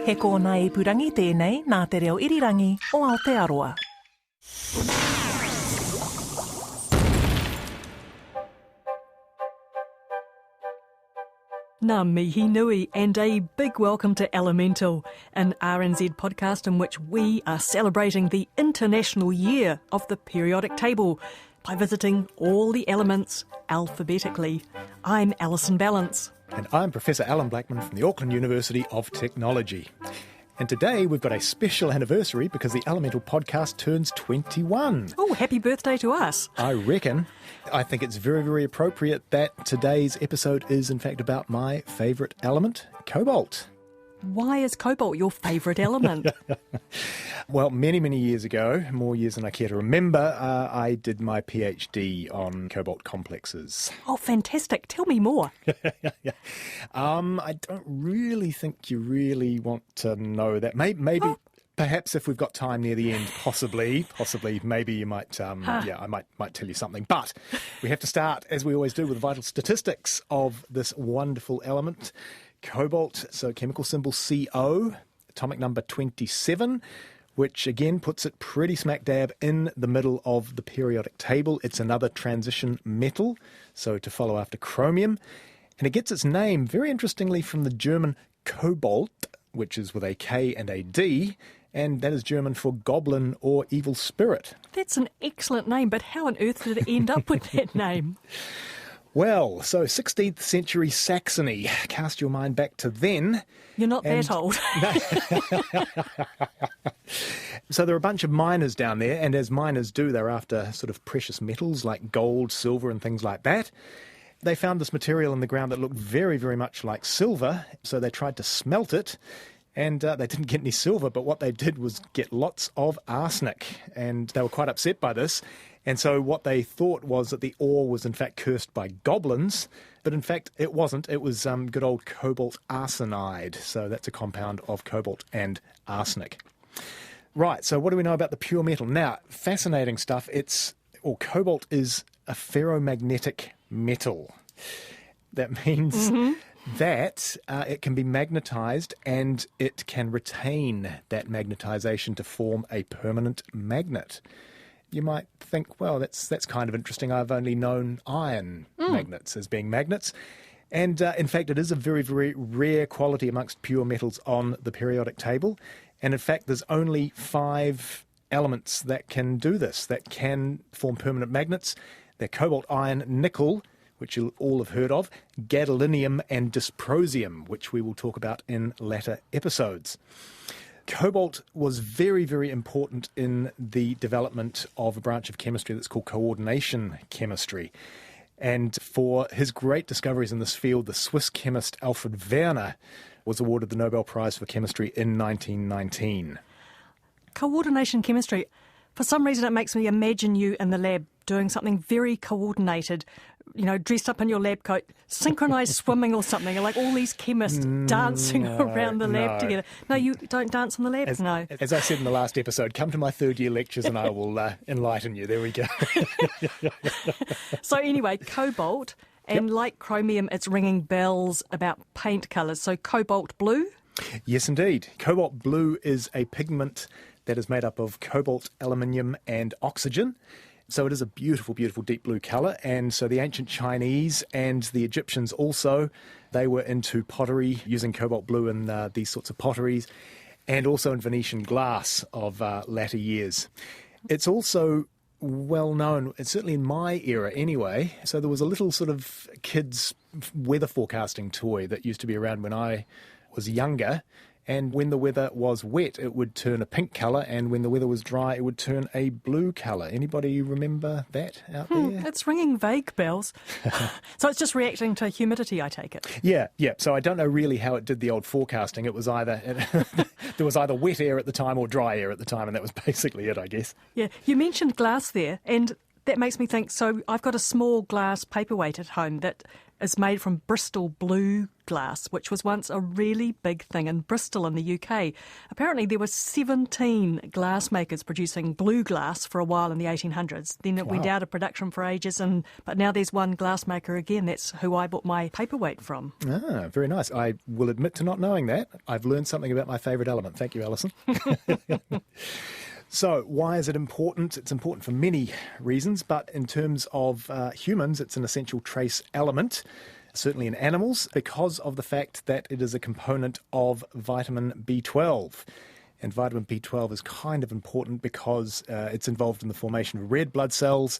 He kōna e purangi tēnei nā te reo irirangi o Aotearoa. Ngā mihi nui and a big welcome to Elemental, an RNZ podcast in which we are celebrating the International Year of the Periodic Table by visiting all the elements alphabetically. I'm Alison Ballance. And I'm Professor Allan Blackman from the Auckland University of Technology. And today we've got a special anniversary because the Elemental podcast turns 21. Oh, happy birthday to us. I reckon. I think it's very, very appropriate that today's episode is in fact about my favourite element, cobalt. Why is cobalt your favourite element? Well, many, many years ago, more years than I care to remember, I did my PhD on cobalt complexes. Oh, fantastic. Tell me more. I don't really think you really want to know that. Maybe perhaps if we've got time near the end, possibly, maybe you might, I might tell you something. But we have to start, as we always do, with vital statistics of this wonderful element. Cobalt, so chemical symbol CO, atomic number 27, which again puts it pretty smack dab in the middle of the periodic table. It's another transition metal, so to follow after chromium. And it gets its name, very interestingly, from the German Cobalt, which is with a K and a D, and that is German for goblin or evil spirit. That's an excellent name, but how on earth did it end up with that name? Well, so 16th century Saxony. Cast your mind back to then. You're not that old. So there are a bunch of miners down there, and as miners do, they're after sort of precious metals like gold, silver and things like that. They found this material in the ground that looked very, very much like silver, so they tried to smelt it, and they didn't get any silver, but what they did was get lots of arsenic, and they were quite upset by this. And so what they thought was that the ore was in fact cursed by goblins, but in fact it wasn't. It was good old cobalt arsenide. So that's a compound of cobalt and arsenic. Right, so what do we know about the pure metal? Now, fascinating stuff. Cobalt is a ferromagnetic metal. That means that it can be magnetised and it can retain that magnetisation to form a permanent magnet. You might think, well, that's kind of interesting. I've only known iron magnets as being magnets. And in fact, it is a very, very rare quality amongst pure metals on the periodic table. And in fact, there's only 5 elements that can do this, that can form permanent magnets. They're cobalt, iron, nickel, which you'll all have heard of, gadolinium and dysprosium, which we will talk about in later episodes. Cobalt was very, very important in the development of a branch of chemistry that's called coordination chemistry. And for his great discoveries in this field, the Swiss chemist Alfred Werner was awarded the Nobel Prize for Chemistry in 1919. Coordination chemistry. For some reason, it makes me imagine you in the lab doing something very coordinated, dressed up in your lab coat, synchronised swimming or something, like all these chemists dancing around the lab together. No, you don't dance in the lab? No. As I said in the last episode, come to my third-year lectures and I will enlighten you. There we go. So anyway, cobalt, and like chromium, it's ringing bells about paint colours. So cobalt blue? Yes, indeed. Cobalt blue is a pigment that is made up of cobalt, aluminium and oxygen. So it is a beautiful, beautiful deep blue colour. And so the ancient Chinese and the Egyptians also, they were into pottery, using cobalt blue in these sorts of potteries, and also in Venetian glass of latter years. It's also well known, certainly in my era anyway. So there was a little sort of kids' weather forecasting toy that used to be around when I was younger. And when the weather was wet, it would turn a pink colour, and when the weather was dry, it would turn a blue colour. Anybody remember that out there? It's ringing vague bells. So it's just reacting to humidity, I take it. Yeah. So I don't know really how it did the old forecasting. It was there was either wet air at the time or dry air at the time, and that was basically it, I guess. Yeah, you mentioned glass there, and that makes me think, so I've got a small glass paperweight at home that is made from Bristol blue glass, which was once a really big thing in Bristol in the UK. Apparently there were 17 glass makers producing blue glass for a while in the 1800s. Then it went out of production for ages, but now there's one glass maker again. That's who I bought my paperweight from. Ah, very nice. I will admit to not knowing that. I've learned something about my favourite element. Thank you, Alison. So, why is it important? It's important for many reasons, but in terms of humans, it's an essential trace element, certainly in animals, because of the fact that it is a component of vitamin B12. And vitamin B12 is kind of important because it's involved in the formation of red blood cells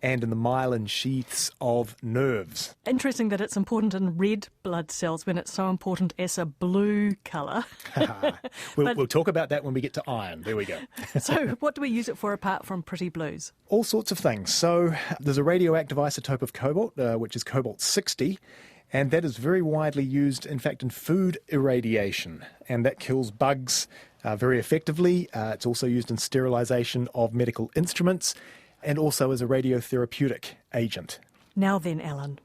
and in the myelin sheaths of nerves. Interesting that it's important in red blood cells when it's so important as a blue colour. We'll talk about that when we get to iron. There we go. So what do we use it for apart from pretty blues? All sorts of things. So there's a radioactive isotope of cobalt, which is cobalt-60, and that is very widely used, in fact, in food irradiation, and that kills bugs very effectively. It's also used in sterilisation of medical instruments, and also as a radiotherapeutic agent. Now then, Allan,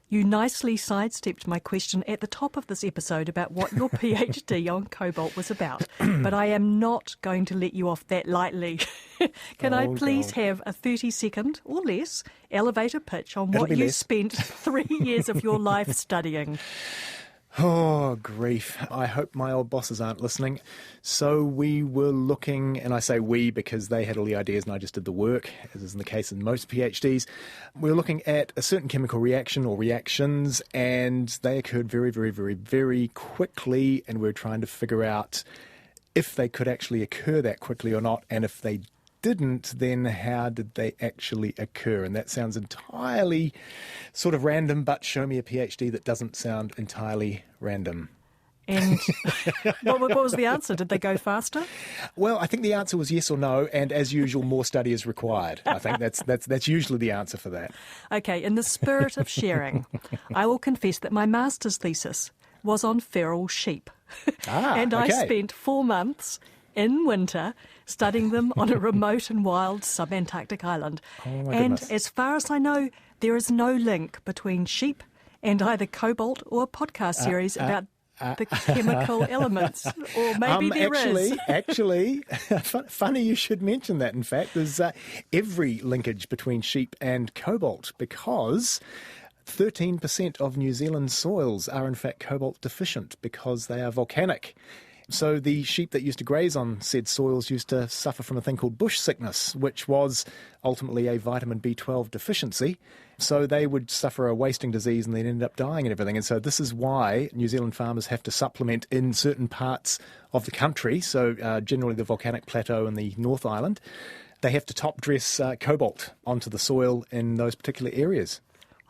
you nicely sidestepped my question at the top of this episode about what your PhD on cobalt was about, but I am not going to let you off that lightly. Can I please have a 30-second or less elevator pitch on what you spent 3 years of your life studying? Oh, grief. I hope my old bosses aren't listening. So we were looking, and I say we because they had all the ideas and I just did the work, as is in the case in most PhDs. We were looking at a certain chemical reaction or reactions, and they occurred very, very, very, very quickly, and we were trying to figure out if they could actually occur that quickly or not, and if they didn't, then how did they actually occur? And that sounds entirely sort of random, but show me a PhD that doesn't sound entirely random. And what was the answer? Did they go faster? Well, I think the answer was yes or no, and as usual, more study is required. I think that's usually the answer for that. Okay, in the spirit of sharing, I will confess that my master's thesis was on feral sheep. And I spent 4 months in winter studying them on a remote and wild sub-Antarctic island. Oh my and goodness. As far as I know, there is no link between sheep and either cobalt or a podcast series about the chemical elements. Or maybe there is. Actually, funny you should mention that. In fact, there's every linkage between sheep and cobalt because 13% of New Zealand's soils are in fact cobalt deficient because they are volcanic. So the sheep that used to graze on said soils used to suffer from a thing called bush sickness, which was ultimately a vitamin B12 deficiency. So they would suffer a wasting disease and they'd end up dying and everything. And so this is why New Zealand farmers have to supplement in certain parts of the country, so generally the volcanic plateau and the North Island. They have to top dress cobalt onto the soil in those particular areas.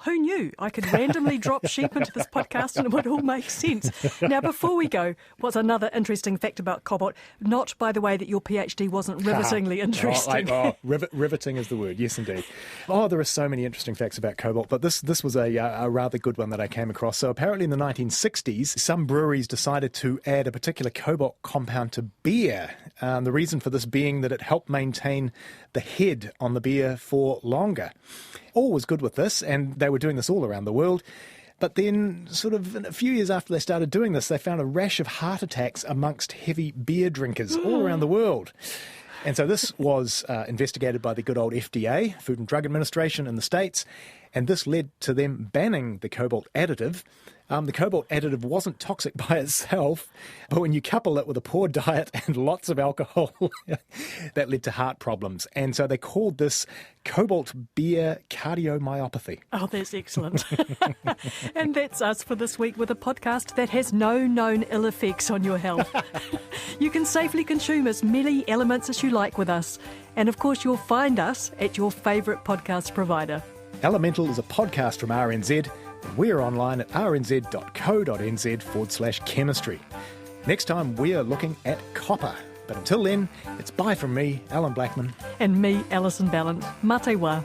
Who knew? I could randomly drop sheep into this podcast and it would all make sense. Now, before we go, what's another interesting fact about cobalt? Not, by the way, that your PhD wasn't rivetingly interesting. Riveting is the word, yes indeed. Oh, there are so many interesting facts about cobalt, but this was a rather good one that I came across. So apparently in the 1960s, some breweries decided to add a particular cobalt compound to beer. The reason for this being that it helped maintain the head on the beer for longer. All was good with this, and they were doing this all around the world. But then, sort of a few years after they started doing this, they found a rash of heart attacks amongst heavy beer drinkers all around the world. And so this was investigated by the good old FDA, Food and Drug Administration in the States, and this led to them banning the cobalt additive. The cobalt additive wasn't toxic by itself, but when you couple it with a poor diet and lots of alcohol, that led to heart problems. And so they called this cobalt beer cardiomyopathy. Oh, that's excellent. And that's us for this week with a podcast that has no known ill effects on your health. You can safely consume as many elements as you like with us. And of course, you'll find us at your favourite podcast provider. Elemental is a podcast from RNZ. We're online at rnz.co.nz/chemistry. Next time, we're looking at copper. But until then, it's bye from me, Allan Blackman. And me, Alison Ballant. Mate wa.